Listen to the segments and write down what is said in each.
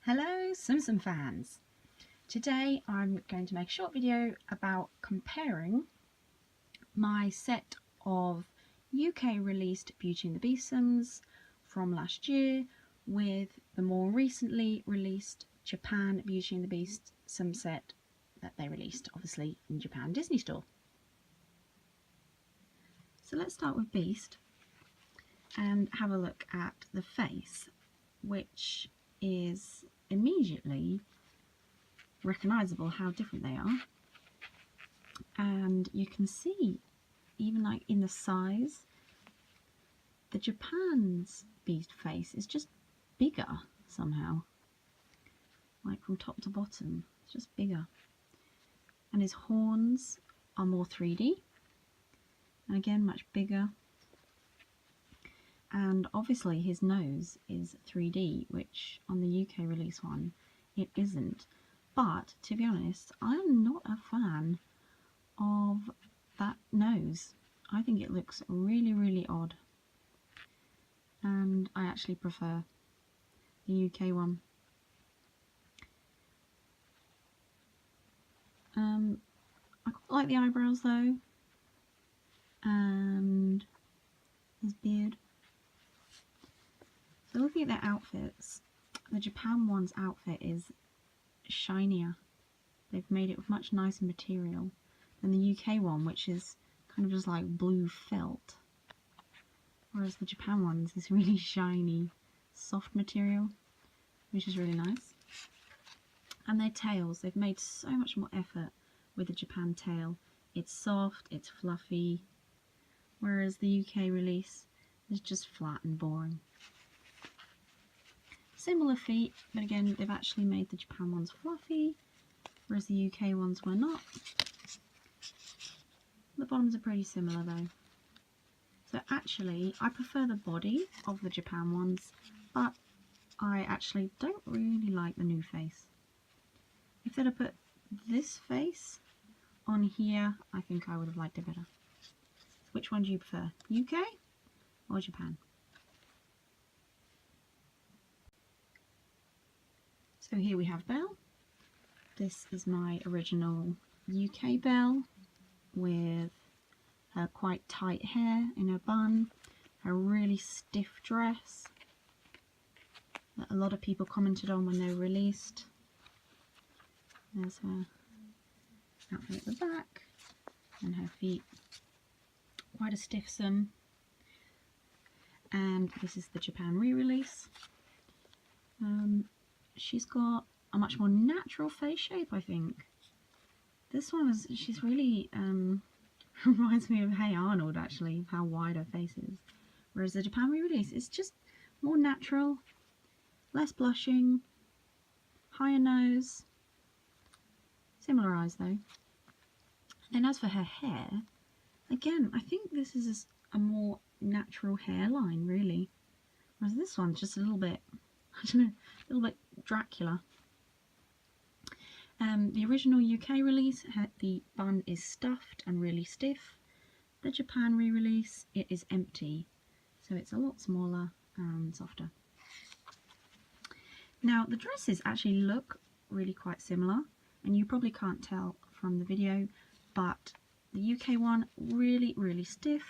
Hello Tsum Tsum fans! Today I'm going to make a short video about comparing my set of UK released Beauty and the Beast Tsums from last year with the more recently released Japan Beauty and the Beast Tsum set that they released obviously in Japan Disney Store. So let's start with Beast and have a look at the face, which is immediately recognizable how different they are, and you can see even like in the size, the Japan's Beast face is just bigger somehow, like from top to bottom, it's just bigger, and his horns are more 3D and again much bigger. And obviously his nose is 3D, which on the UK release one it isn't. But to be honest, I'm not a fan of that nose. I think it looks really odd, and I actually prefer the UK one. I quite like the eyebrows though, and his beard. So looking at their outfits, the Japan one's outfit is shinier. They've made it with much nicer material than the UK one, which is kind of just like blue felt. Whereas the Japan one's is really shiny, soft material, which is really nice. And their tails, they've made so much more effort with the Japan tail. It's soft, it's fluffy, whereas the UK release is just flat and boring. Similar feet, but again they've actually made the Japan ones fluffy, whereas the UK ones were not. The bottoms are pretty similar though. So actually I prefer the body of the Japan ones, but I actually don't really like the new face. If they'd have put this face on here, I think I would have liked it better. So which one do you prefer, UK or Japan? So here we have Belle. This is my original UK Belle with her quite tight hair in a bun, her really stiff dress that a lot of people commented on when they were released. There's her outfit at the back and her feet. Quite a stiff Tsum. And this is the Japan re-release. She's got a much more natural face shape, I think. This one is, she's really, reminds me of Hey Arnold actually, how wide her face is. Whereas the Japan re-release is just more natural, less blushing, higher nose, similar eyes though. And as for her hair, again, I think this is a more natural hairline really. Whereas this one's just a little bit, I don't know, a little bit Dracula. The original UK release, the bun is stuffed and really stiff. The Japan re-release, it is empty, so it's a lot smaller and softer. Now the dresses actually look really quite similar, and you probably can't tell from the video, but the UK one really stiff.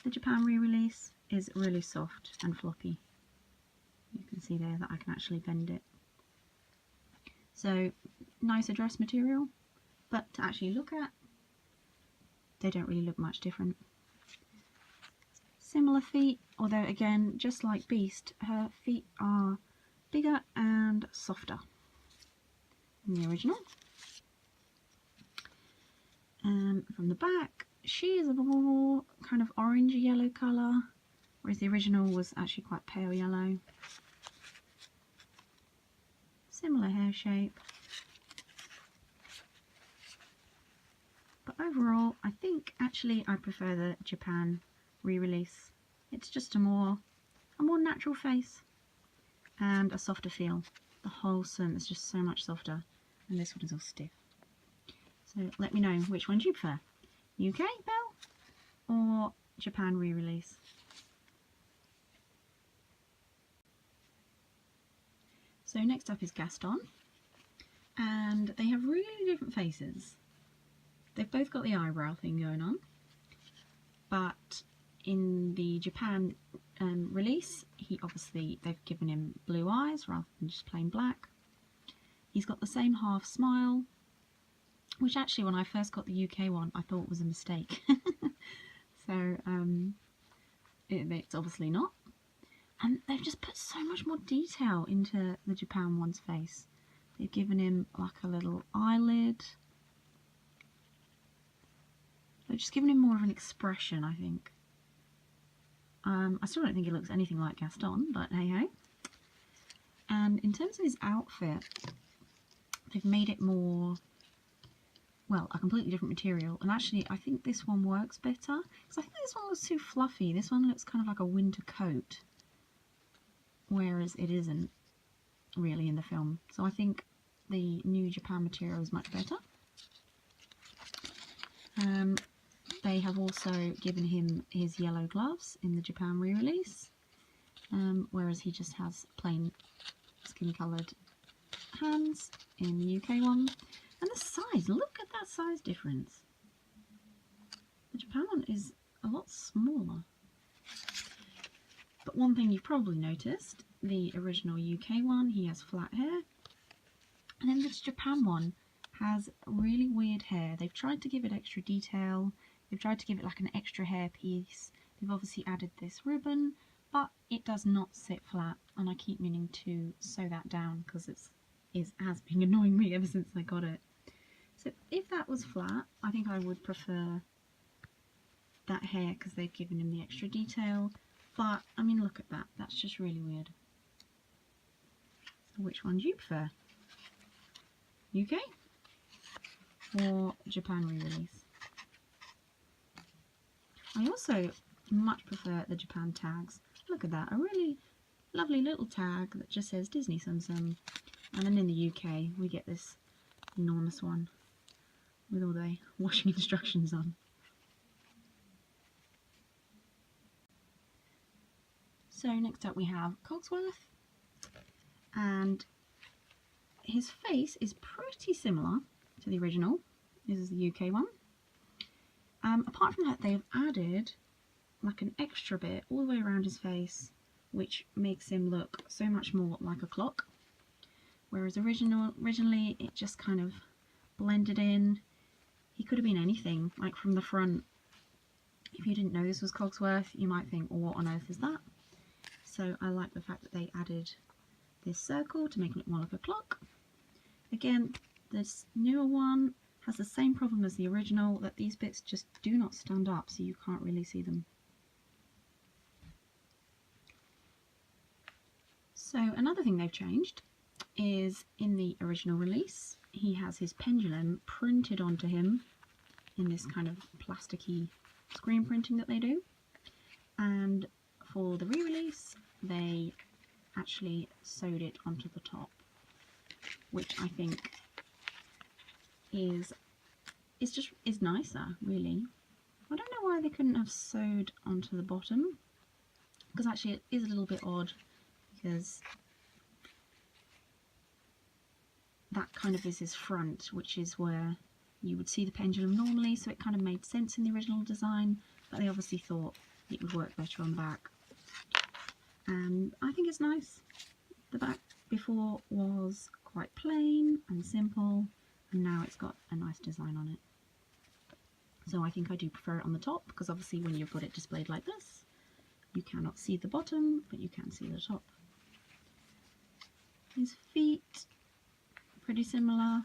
The Japan re-release is really soft and floppy. You can see there that I can actually bend it. So nicer dress material, but to actually look at, they don't really look much different. Similar feet, although again, just like Beast, her feet are bigger and softer than the original. From the back, she is a more kind of orangey yellow colour, whereas the original was actually quite pale yellow. Similar hair shape, but overall I think actually I prefer the Japan re-release. It's just a more natural face and a softer feel. The whole Tsum is just so much softer, and this one is all stiff. So let me know, which one do you prefer, UK Belle or Japan re-release? So next up is Gaston, and they have really different faces. They've both got the eyebrow thing going on, but in the Japan release, they've given him blue eyes rather than just plain black. He's got the same half smile, which actually when I first got the UK one I thought was a mistake. So it's obviously not. And they've just put so much more detail into the Japan one's face. They've given him like a little eyelid. They've just given him more of an expression, I think. I still don't think he looks anything like Gaston, but hey ho. And in terms of his outfit, they've made it more, well, a completely different material. And actually, I think this one works better, because I think this one looks too fluffy. This one looks kind of like a winter coat, whereas it isn't really in the film. So I think the new Japan material is much better. They have also given him his yellow gloves in the Japan re-release, whereas he just has plain skin-coloured hands in the UK one. And the size, look at that size difference. The Japan one is a lot smaller. But one thing you've probably noticed, the original UK one, he has flat hair. And then this Japan one has really weird hair. They've tried to give it extra detail. They've tried to give it like an extra hair piece. They've obviously added this ribbon, but it does not sit flat. And I keep meaning to sew that down because it has been annoying me ever since I got it. So if that was flat, I think I would prefer that hair because they've given him the extra detail. But, I mean, look at that. That's just really weird. So which one do you prefer? UK or Japan re-release? I also much prefer the Japan tags. Look at that. A really lovely little tag that just says Disney Tsum Tsum. And then in the UK, we get this enormous one with all the washing instructions on. So next up we have Cogsworth, and his face is pretty similar to the original. This is the UK one. Apart from that, they've added like an extra bit all the way around his face, which makes him look so much more like a clock. Whereas originally it just kind of blended in. He could have been anything, like from the front. If you didn't know this was Cogsworth, you might think, well, what on earth is that? So I like the fact that they added this circle to make it look more like a clock. Again, this newer one has the same problem as the original, that these bits just do not stand up, so you can't really see them. So another thing they've changed is in the original release, he has his pendulum printed onto him in this kind of plasticky screen printing that they do. And for the re-release, they actually sewed it onto the top, which I think is nicer, really. I don't know why they couldn't have sewed onto the bottom, because actually it is a little bit odd, because that kind of is his front, which is where you would see the pendulum normally, so it kind of made sense in the original design, but they obviously thought it would work better on the back. And I think it's nice. The back before was quite plain and simple, and now it's got a nice design on it. So I think I do prefer it on the top, because obviously when you've got it displayed like this, you cannot see the bottom, but you can see the top. His feet, pretty similar.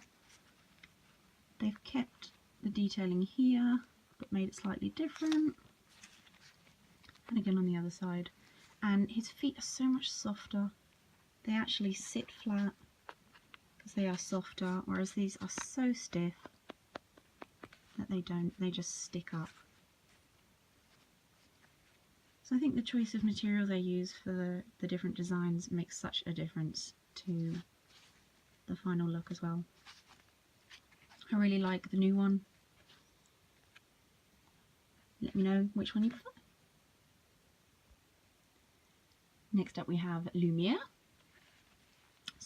They've kept the detailing here, but made it slightly different. And again on the other side. And his feet are so much softer. They actually sit flat because they are softer, whereas these are so stiff that they just stick up. So I think the choice of material they use for the different designs makes such a difference to the final look as well. I really like the new one. Let me know which one you prefer. Next up we have Lumia.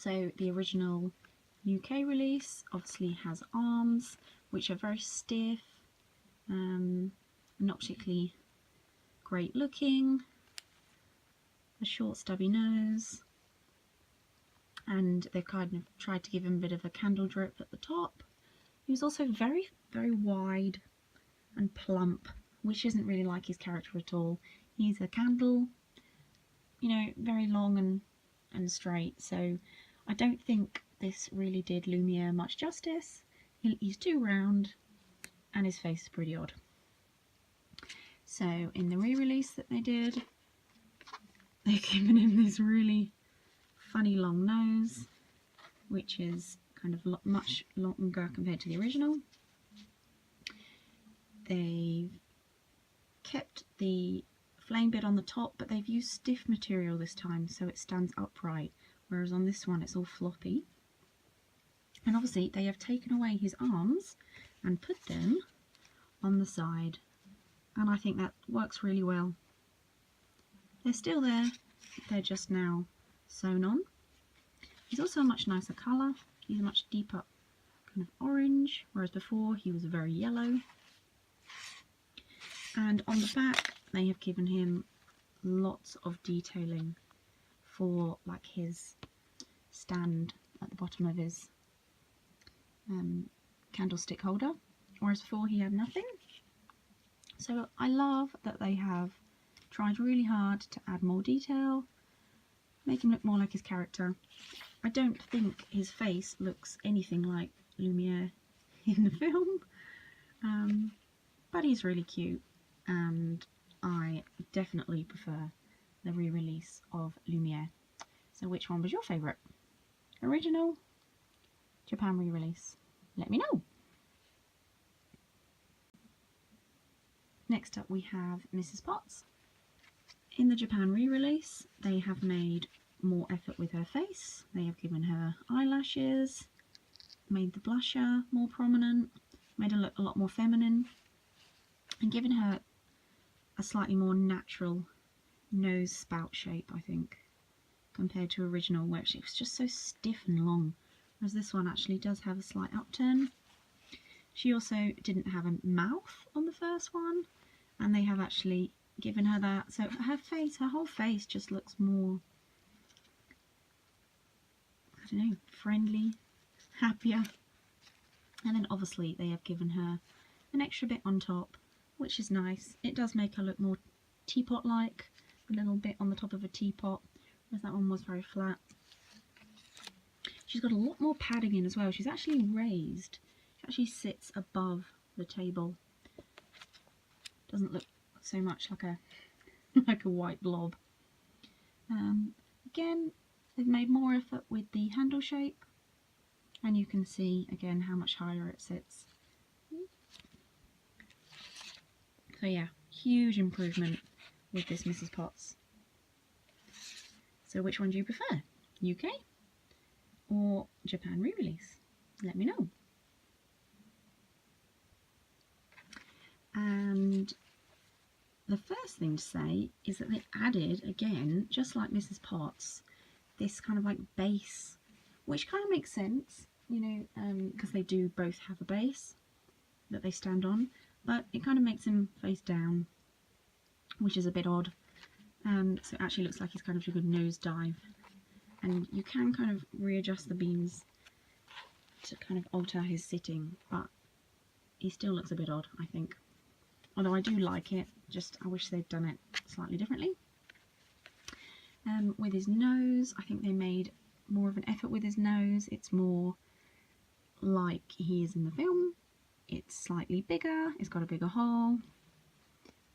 So the original UK release obviously has arms which are very stiff, not particularly great looking, a short stubby nose, and they've kind of tried to give him a bit of a candle drip at the top. He was also very, very wide and plump, which isn't really like his character at all. He's a candle, you know, very long and straight, so I don't think this really did Lumia much justice. He's too round and his face is pretty odd. So in the re-release that they did, they've given him this really funny long nose, which is kind of much longer compared to the original. They've kept the flame bit on the top, but they've used stiff material this time so it stands upright, whereas on this one it's all floppy. And obviously they have taken away his arms and put them on the side, and I think that works really well. They're still there, they're just now sewn on. He's also a much nicer colour. He's a much deeper kind of orange, whereas before he was very yellow. And on the back they have given him lots of detailing for like his stand at the bottom of his candlestick holder, whereas before he had nothing. So I love that they have tried really hard to add more detail, make him look more like his character. I don't think his face looks anything like Lumia in the film, but he's really cute, and I definitely prefer the re-release of Lumia. So which one was your favourite? Original? Japan re-release? Let me know. Next up we have Mrs. Potts. In the Japan re-release they have made more effort with her face. They have given her eyelashes, made the blusher more prominent, made her look a lot more feminine, and given her a slightly more natural nose spout shape, I think, compared to original, where it was just so stiff and long, whereas this one actually does have a slight upturn. She also didn't have a mouth on the first one, and they have actually given her that, so her face, her whole face just looks more, I don't know, friendly, happier. And then obviously they have given her an extra bit on top, which is nice. It does make her look more teapot-like, a little bit on the top of a teapot, whereas that one was very flat. She's got a lot more padding in as well. She's actually raised. She actually sits above the table. Doesn't look so much like a like a white blob. Again, they've made more effort with the handle shape, and you can see again how much higher it sits. So yeah, huge improvement with this Mrs. Potts. So which one do you prefer? UK or Japan re-release? Let me know. And the first thing to say is that they added, again, just like Mrs. Potts, this kind of like base, which kind of makes sense, you know, because they do both have a base that they stand on, but it kind of makes him face down, which is a bit odd. So it actually looks like he's kind of took a nosedive, and you can kind of readjust the beams to kind of alter his sitting, but he still looks a bit odd, I think. Although I do like it, just I wish they'd done it slightly differently. With his nose, I think they made more of an effort with his nose. It's more like he is in the film. It's slightly bigger, it's got a bigger hole,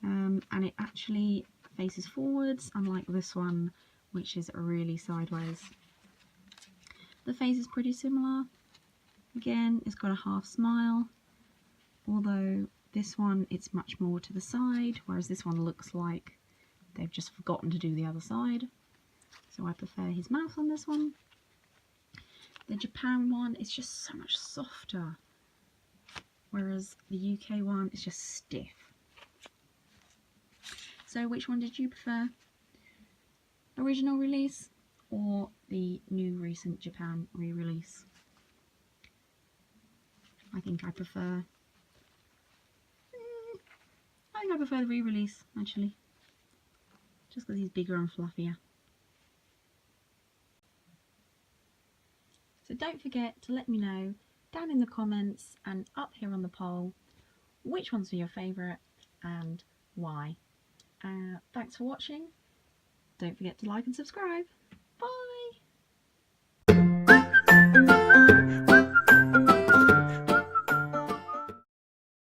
and it actually faces forwards, unlike this one, which is really sideways. The face is pretty similar. Again, it's got a half smile, although this one, it's much more to the side, whereas this one looks like they've just forgotten to do the other side. So I prefer his mouth on this one. The Japan one is just so much softer, whereas the UK one is just stiff. So which one did you prefer? Original release or the new recent Japan re-release. I think I prefer the re-release, actually, just because he's bigger and fluffier. So don't forget to let me know down in the comments and up here on the poll which ones are your favourite and why. Thanks for watching. Don't forget to like and subscribe. Bye!